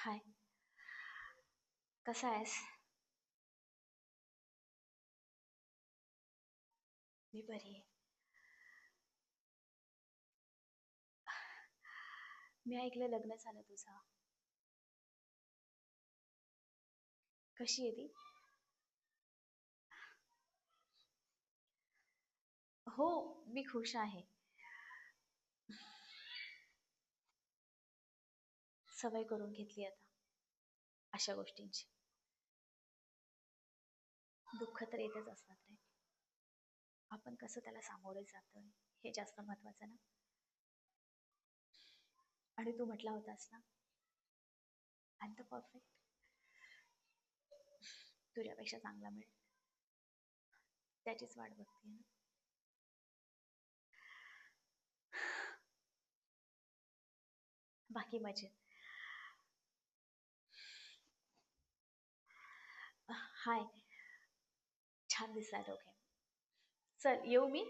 हाय. कसा आहेस? मी बरी आहे. मी ऐकलं लग्न झालं तुझं. कशी आहे ती? हो, मी खुश आहे. सवय करून घेतली आता अशा गोष्टींची. दुःख तर येतच असतात रे. आपण कसं त्याला सामोरे जातोय हे जास्त महत्वाचं ना. आणि तू म्हटला होतास ना, आय एम द परफेक्ट. तुझ्यापेक्षा चांगला मिळेल त्याचीच वाट बघते ना. बाकी मजेत. हाय. छान दिसताय दोघे. चल येऊ मी.